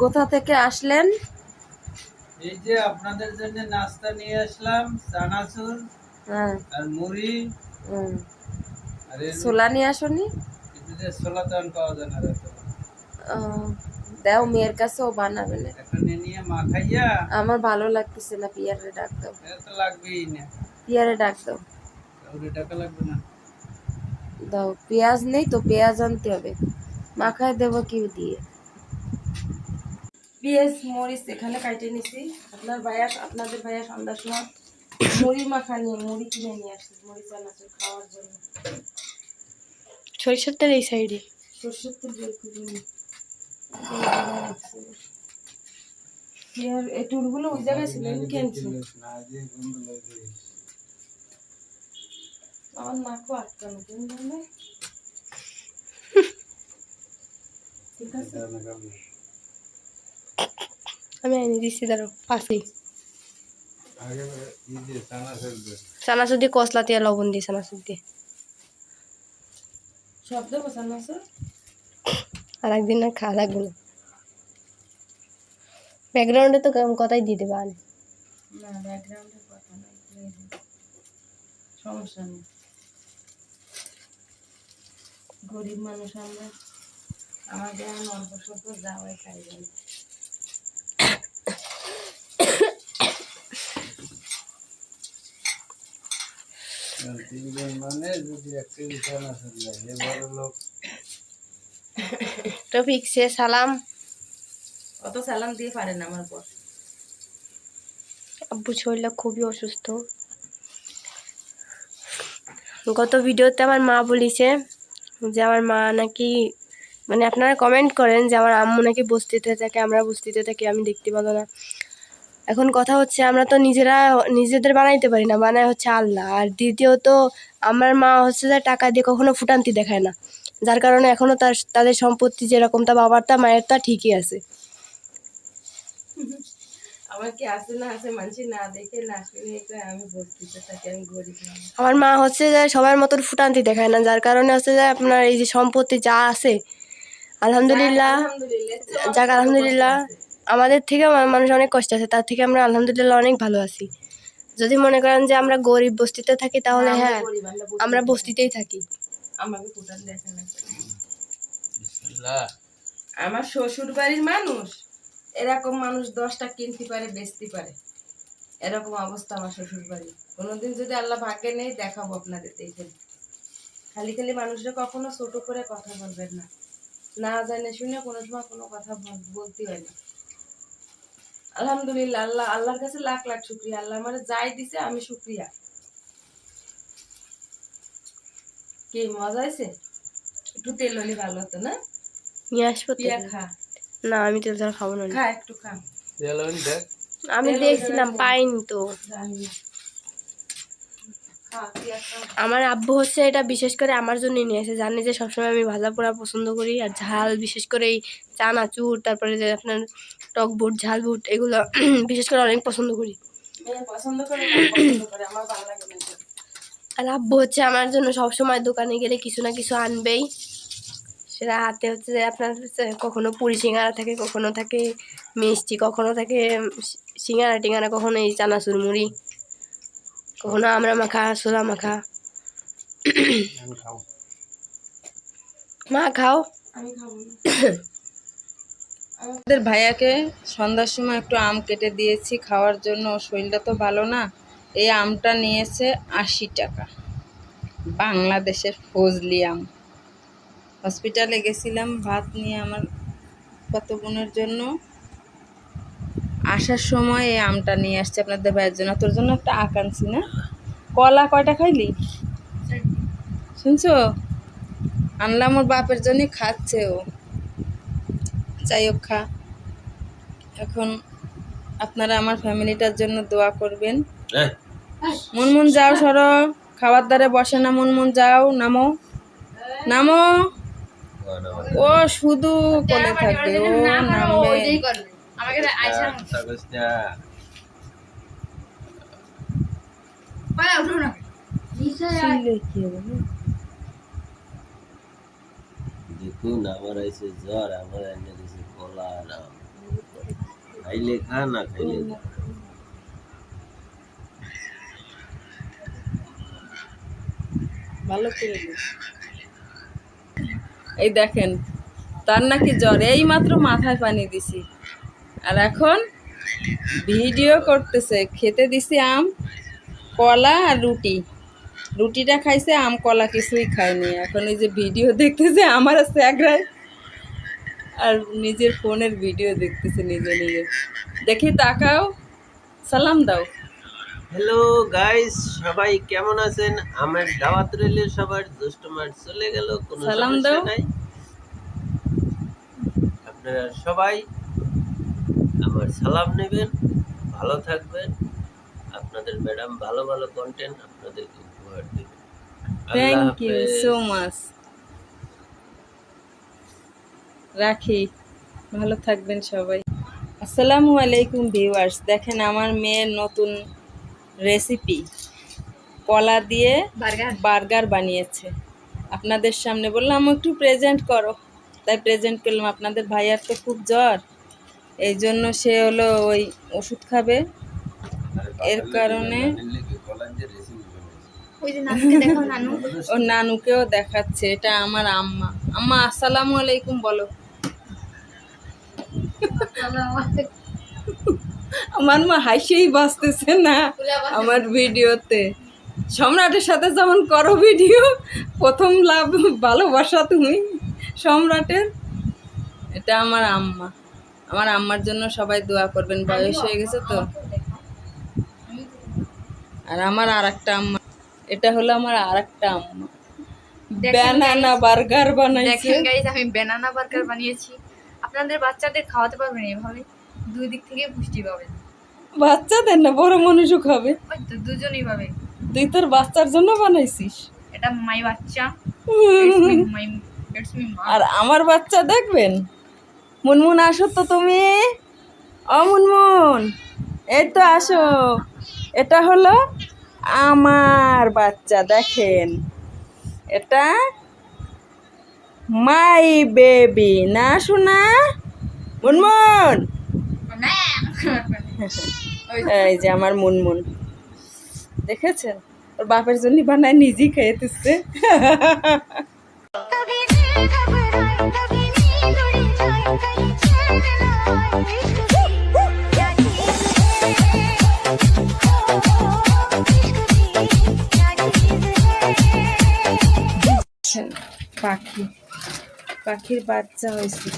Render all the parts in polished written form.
কোথা থেকে আসলেন? এই যে আপনাদের জন্য নাস্তা নিয়ে আসলাম, চানাচুর হ্যাঁ। আর মুড়ি। আর ছোলা নিয়ে আসনি? ছোলা তো পাওয়া যায় না। দাও মেয়ের কাছেও বানাবে না। এখন নিয়ে মা খাইয়া আমার ভালো লাগতেছে না, পিয়ারে ডাক দাও। তো লাগবেই না, পিয়ারে ডাক দাও। ওরে টাকা লাগবে না। দাও, পেঁয়াজ নেই তো, পেঁয়াজ আনতে হবে। মাখায় দেবো কি দিয়ে? পেঁয়াজ মরিচ এখানে কাটে নিছি। আপনাদের ভাইয়া সন্ধ্যার সময় মুড়ি মাখা নিয়ে মুড়ি কিনে নিয়ে আসছি, মুড়ি চানাচুর খাওয়ার জন্য। সরিষার তেল এই সাইডে, সর্ষের তেল বের করে নিই। এই টুলগুলো ওই জায়গায় ছিল, আমি কিনছি। আমার নাকও আটকানো কেন জানে। ঠিক আছে, আমি এনে দিচ্ছি, দাঁড়ো পাশে। চানাচুর দিয়ে কসলা দিয়ে লবণ দিয়ে চানাচুর দিয়ে। সব দেবো চানাচুর? আর একদিন না খাওয়া লাগবে না। ব্যাকগ্রাউন্ডে তো কথাই দিয়ে দেবা। না, ব্যাকগ্রাউন্ডের কথা নাই, সমস্যা নেই। গরিব মানুষ আমরা, আমাদের এখন অল্প স্বল্প যাওয়াই খাই যাই। মানে যদি একটা চানাচুর লাগে, বড় লোক। টপিক সে সালাম। অত সালাম দিয়ে পারে না আমার পর। আব্বু শরীরটা খুবই অসুস্থ। গত ভিডিওতে আমার মা বলিছে যে আমার মা নাকি, মানে আপনারা কমেন্ট করেন যে আমার আম্মু নাকি বস্তিতে থাকে, আমরা বস্তিতে থাকি, আমি দেখতে পাবো না। এখন কথা হচ্ছে আমরা তো নিজেদের বানাইতে পারি না, বানায় হচ্ছে আল্লাহ। আর দ্বিতীয়ত আমার মা হচ্ছে যে টাকা দিয়ে কখনো ফুটান্তি দেখায় না, যার কারণে এখনো তাদের সম্পত্তি যেরকম তা বাবার তা মায়ের তা ঠিকই আছে। আমার কি আছে না আছে, মানুষ না দেখে না শুনে আমি বস্তিতে থাকি, আমি গরিব মানুষ। আমার মা হচ্ছে যে সবার মতন ফুটান্তি দেখায় না, যার কারণে হচ্ছে যে আপনার এই যে সম্পত্তি যা আছে আলহামদুলিল্লাহ, যাক আলহামদুলিল্লাহ, আমাদের থেকে মানুষ অনেক কষ্ট আছে, তার থেকে আমরা আলহামদুলিল্লাহ অনেক ভালো আছি। যদি মনে করেন যে আমরা গরিব বস্তিতে থাকি তাহলে হ্যাঁ, আমরা বস্তিতেই থাকি। আমাকে ফুটান দেখে না। আমার শ্বশুর বাড়ির মানুষ এরকম মানুষ 10টা কিনতে পারে, বেচতে পারে, এরকম অবস্থা আমার শ্বশুর বাড়ি। কোনোদিন যদি আল্লাহ ভাগ্যে নেই, দেখাবো আপনাদের, দেখেন। খালি খালি মানুষরা কখনো ছোট করে কথা বলবেন না, না জানে শুনে কোনো সময় কোনো কথা বলতে হয় না। আলহামদুলিল্লাহ, আল্লাহর কাছে লাখ লাখ শুকরিয়া। আল্লাহ আমার যাই দিছে, আমি শুকরিয়া। কি মজা হয়েছে? একটু তেল হলে ভালো হতো না? নিয়ে আসবো পিয়া খা। না, আমি তেল ছাড়া খাবো না। খা, একটু খা। আমি দেখছিলাম পাইনি তো। আমার আব্বু হচ্ছে এটা বিশেষ করে আমার জন্যই নিয়ে এসে, জানি যে সবসময় আমি ভাজা পোড়া পছন্দ করি, আর ঝাল বিশেষ করে এই চানাচুর, তারপরে যে আপনার টক বুট, ঝাল বুট, এগুলো বিশেষ করে অনেক পছন্দ করি। আর আব্বু হচ্ছে আমার জন্য সবসময় দোকানে গেলে কিছু না কিছু আনবেই। সেটা হাতে হচ্ছে যে আপনার কখনো পুরি সিঙ্গারা থাকে, কখনো থাকে মিষ্টি, কখনো থাকে সিঙ্গারা টিঙ্গারা, কখনো এই চানাচুর মুড়ি, কখনো আমরা মাখা, ছোলা মাখা। মা খাও। আমি খাবো না। আমাদের ভাইয়াকে সন্ধ্যার সময় একটু আম কেটে দিয়েছি খাওয়ার জন্য, শরীরটা তো ভালো না। এই আমটা নিয়েছে 80 টাকা, বাংলাদেশের ফজলি আম। হসপিটালে গেছিলাম ভাত নিয়ে আমার কত বোনের জন্য, আসার সময় এই আমটা নিয়ে আসছে আপনাদের ভাইয়ের জন্য। তোর জন্য একটা আখ আনছি না? কলা কয়টা খাইলি শুনছো? আনলাম ওর বাপের জন্য, খাচ্ছে ও। যাই হোক, খা। এখন আপনারা আমার ফ্যামিলিটার জন্য দোয়া করবেন। মুনমুন যাও, সরো, খাবার দ্বারে বসে না। মুনমুন যাও, নামো নামো। ও শুধু কোলে থাকে, ও নামবে। দেখুন আমার আইছে জ্বর, আমার এনে দিছে কলা আর আম। খাইলে খা না খাইলে খা। ভালো করে দিস। এই দেখেন তার নাকি জ্বর, এই মাত্র মাথায় পানি দিছি আর এখন ভিডিও করতেছে। খেতে দিছি আম, কলা আর রুটি। রুটিটা খাইছে, আম কলা কিছুই খায়নি। এখন এই যে ভিডিও দেখতেছে আমার স্যাগরায়, আর নিজের ফোনের ভিডিও দেখতেছে নিজে নিজে। দেখি তাকাও, সালাম দাও। হ্যালো গাইস, সবাই কেমন আছেন? আমার দাওয়াত রইলে সবার। জ্যৈষ্ঠ মাস চলে গেল, কোনো সালাম সমস্যা দাও। নাই। আপনারা সবাই আমার সালাম নেবেন, ভালো থাকবেন। আপনাদের ম্যাডাম ভালো ভালো কন্টেন্ট আপনাদেরকে উপহার দেবে। আল্লাহ থ্যাংক ইউ হাফেজ। So much. রাখি, ভালো থাকবেন সবাই। আসসালামু আলাইকুম ভিউয়ার্স। দেখেন আমার মেয়ের নতুন রেসিপি, কলা দিয়ে বার্গার বানিয়েছে। আপনাদের সামনে বললাম একটু প্রেজেন্ট করো, তাই প্রেজেন্ট করলাম। আপনাদের ভাইয়ার তো খুব জ্বর, এই জন্য সে হলো ওই ওষুধ খাবে, এর কারণে ও নানুকেও দেখাচ্ছে। এটা আমার আম্মা। আম্মা আসসালামু আলাইকুম বলো। আমার মা হাসিই বাঁচতেছে না আমার ভিডিওতে। সম্রাটের সাথে যেমন করো ভিডিও, প্রথম লাভ ভালোবাসা তুমি সম্রাটের। এটা আমার আম্মা। আমার আম্মার জন্য সবাই দোয়া করবেন, বয়স হয়ে গেছে তো। আর আমার আর একটা আম্মা, এটা হলো আমার আর একটা আম্মা। ব্যানানা বার্গার বানাইছে। দেখেন গাইস, আমি ব্যানানা বার্গার বানিয়েছি। আপনাদের বাচ্চাদের খাওয়াতে পারবেন এভাবে, দুই দিক থেকে পুষ্টি পাবেন। বাচ্চাদের না, বড় মানুষও খাবে। ওই তো দুজনেই পাবে। তুই তোর বাচ্চার জন্য বানাইছিস? এটা মাই বাচ্চা, ইটস মি মা। আর আমার বাচ্চা দেখবেন। মুনমুন আসো তো তুমি, ও মুনমুন, এই তো আসো। এটা হলো আমার বাচ্চা, দেখেন এটা মাই বেবি না শোনা মুনমুন। এই যে আমার মুনমুন, দেখেছেন? ওর বাপের জন্য বানায়, নিজেই খেয়েতেছে। পাখি, পাখির বাচ্চা হয়েছে।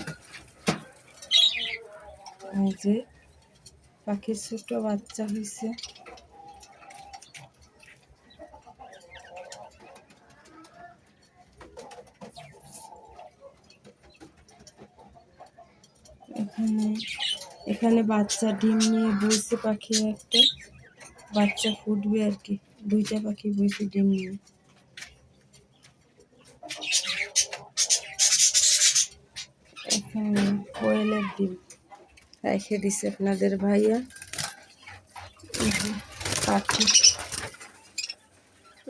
এই যে পাখির ছোট বাচ্চা হয়েছে। এখানে এখানে বাচ্চা ডিম নিয়ে বসে পাখি একটা, বাচ্চা ফুটবে আর কি। দুইটা পাখি বসে ডিম নিয়ে। এখানে কোয়েলের ডিম রেখে দিছে আপনাদের ভাইয়া। পাখি,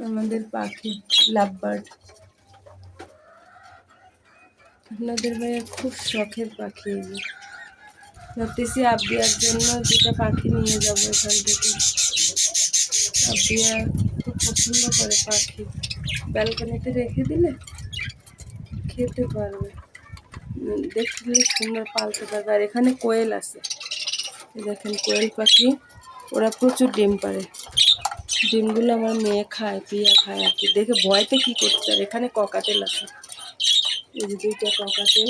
আমাদের পাখি লাভবার্ড। আপনাদের ভাইয়া খুব শখের পাখি। এই যে ভাবতেছি আব্বিয়ার জন্য দুটা পাখি নিয়ে যাবো এখান থেকে। আব্বিয়া খুব পছন্দ করে পাখি, ব্যালকনিতে রেখে দিলে খেতে পারবে, দেখলে সুন্দর পালতে পারবে। আর এখানে কোয়েল আছে, দেখেন কোয়েল পাখি, ওরা প্রচুর ডিম পারে। ডিমগুলো আমার মেয়ে খায়, পিয়া খায় আর কি। দেখে ভয়তে কি করছে। আর এখানে ককাটেল আছে, এই যে দুইটা ককাটেল,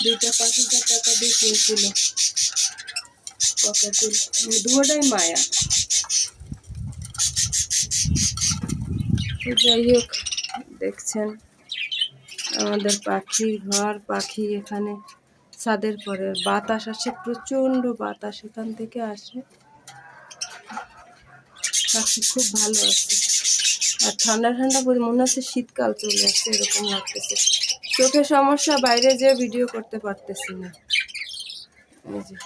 দুইটা ৫,০০০ টাকা দিয়ে কিনছিল ককাটেল। দুটোটাই মায়া। তো যাই হোক, দেখছেন আমাদের পাখির ঘর। পাখি এখানে ছাদের পরে, বাতাস আসে, প্রচণ্ড বাতাস এখান থেকে আসে। পাখি খুব ভালো আছে। আর ঠান্ডা ঠান্ডা করে মনে হচ্ছে শীতকাল চলে আসছে, এরকম লাগতেছে। চোখের সমস্যা, বাইরে যেয়ে ভিডিও করতে পারতেছি না। এই যে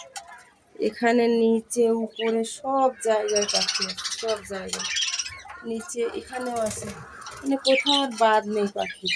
এখানে নিচে উপরে সব জায়গায় পাখি আছে, সব জায়গায়। নিচে এখানেও আছে, মানে কোথাও আর বাদ নেই পাখি।